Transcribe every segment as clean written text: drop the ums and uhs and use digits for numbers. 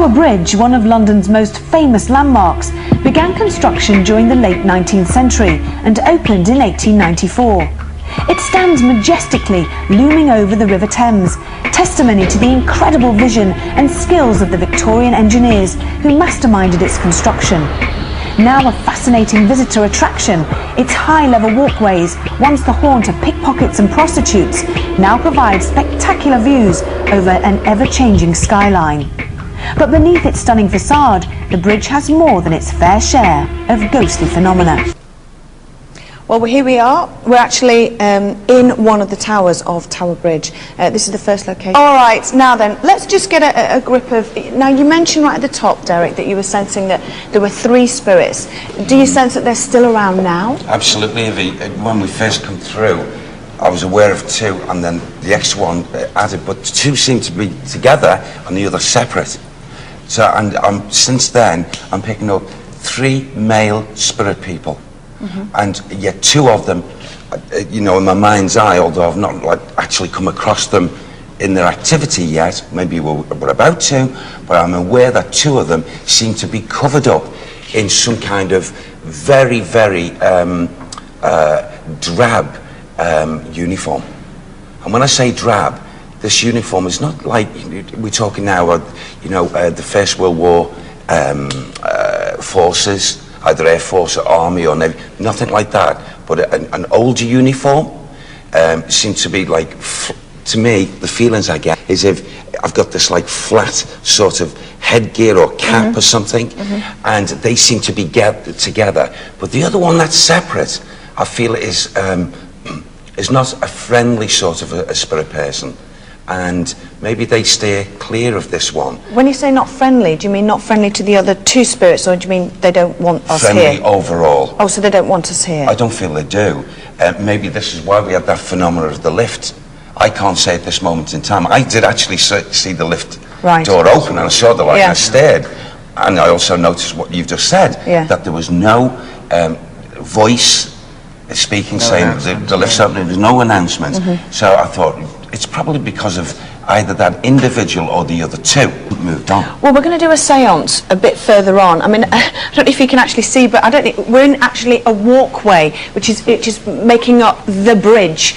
Tower Bridge, one of London's most famous landmarks, began construction during the late 19th century and opened in 1894. It stands majestically, looming over the River Thames, testimony to the incredible vision and skills of the Victorian engineers who masterminded its construction. Now a fascinating visitor attraction, its high-level walkways, once the haunt of pickpockets and prostitutes, now provide spectacular views over an ever-changing skyline. But beneath its stunning facade, the bridge has more than its fair share of ghostly phenomena. Well, here we are. We're actually in one of the towers of Tower Bridge. This is the first location. All right, now then, let's just get a grip of... Now, you mentioned right at the top, Derek, that you were sensing that there were 3 spirits. Do you sense that they're still around now? Absolutely, Evie. When we first come through, I was aware of 2, and then the extra one added, but 2 seem to be together and the other separate. So, and since then, I'm picking up 3 male spirit people. And yet 2 of them, you know, in my mind's eye, although I've not actually come across them in their activity yet, maybe we're about to, but I'm aware that 2 of them seem to be covered up in some kind of very, very drab uniform. And when I say drab, this uniform is not like, we're talking now about, you know, the First World War forces, either Air Force or Army or Navy, nothing like that. But an older uniform seems to be like, to me, the feelings I get is if I've got this like flat sort of headgear or cap or something, and they seem to be together. But the other one that's separate, I feel is not a friendly sort of a spirit person. And maybe they steer clear of this one. When you say not friendly, do you mean not friendly to the other 2 spirits, or do you mean they don't want us here? Friendly overall. Oh, so they don't want us here? I don't feel they do. Maybe this is why we had that phenomenon of the lift. I can't say at this moment in time. I did actually see the lift door open, and I saw the light, and I stared. And I also noticed what you've just said, that there was no voice speaking, saying the lift's opening. There's no announcement. So I thought, it's probably because of either that individual or the other 2 moved on. Well, we're going to do a séance a bit further on. I mean, I don't know if you can actually see, but I don't think we're in actually a walkway, which is making up the bridge,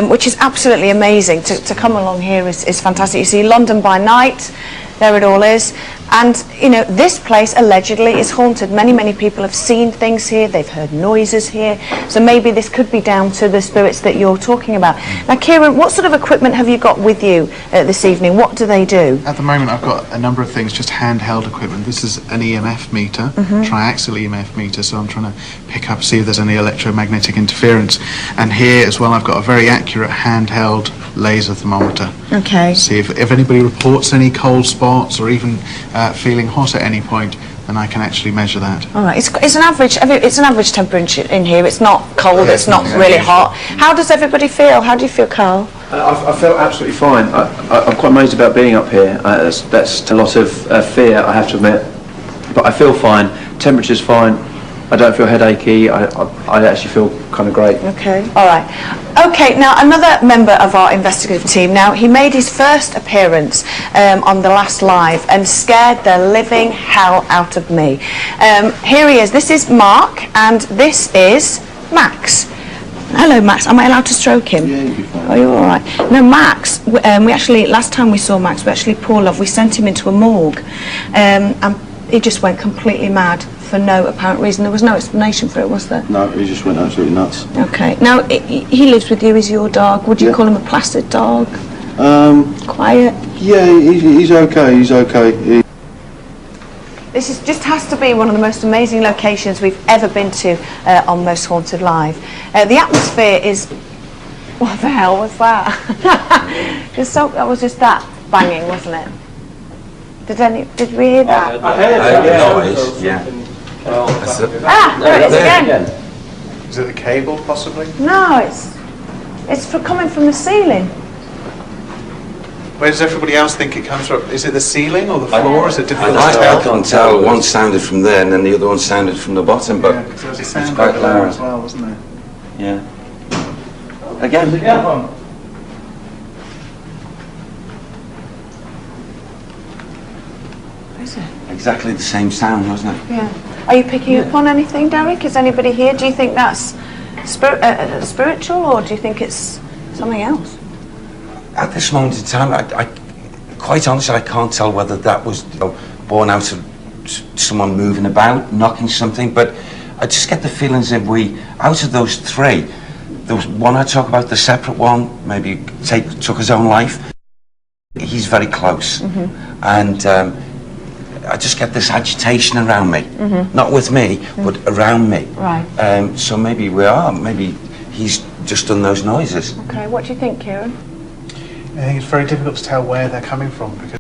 which is absolutely amazing. To come along here is fantastic. You see London by night. There it all is. And, you know, this place allegedly is haunted. Many people have seen things here. They've heard noises here. So maybe this could be down to the spirits that you're talking about. Now, Kieran, what sort of equipment have you got with you this evening? What do they do? At the moment, I've got a number of things, just handheld equipment. This is an EMF meter, triaxial EMF meter. So I'm trying to pick up, see if there's any electromagnetic interference. And here as well, I've got a very accurate handheld laser thermometer. Okay. See if anybody reports any cold spots or even feeling hot at any point, then I can actually measure that. All right. It's an average temperature in here. It's not cold. It's not really hot. How does everybody feel? How do you feel, Carl? I felt absolutely fine. I'm quite amazed about being up here. That's a lot of fear, I have to admit. But I feel fine. Temperature's fine. I don't feel headachy. I actually feel kind of great. Okay. All right. Okay, now another member of our investigative team. Now, he made his first appearance on the last live and scared the living hell out of me. Here he is. This is Mark, and this is Max. Hello, Max. Am I allowed to stroke him? Yeah, you'll be fine. Oh, you're all right. No, Max, we actually, last time we saw Max, poor love, we sent him into a morgue. And he just went completely mad for no apparent reason. There was no explanation for it, was there? No, he just went absolutely nuts. Okay. Now, he lives with you. Is your dog? Would you call him a placid dog? Quiet? Yeah, he's okay. He's okay. This just has to be one of the most amazing locations we've ever been to on Most Haunted Live. The atmosphere is... What the hell was that? That was just that banging, wasn't it? Did we hear that? I heard the noise, yeah. There it is again. Is it the cable, possibly? No, it's coming from the ceiling. Where does everybody else think it comes from? Is it the ceiling or the floor? Is it difficult to tell? I can't tell. One sounded from there and then the other one sounded from the bottom, but yeah, there was a sound quite loud as well, wasn't there? Yeah. Again. Yeah. Is it? exactly the same sound, wasn't it? Yeah. Are you picking up on anything, Derek? Is anybody here? Do you think that's spiritual, or do you think it's something else? At this moment in time, I quite honestly, I can't tell whether that was born out of someone moving about, knocking something, but I just get the feelings that out of those three, there was one I talk about, the separate one, maybe took his own life. He's very close, and I just get this agitation around me, not with me, but around me. Right. So maybe maybe he's just done those noises. Okay, what do you think, Kieran? I think it's very difficult to tell where they're coming from because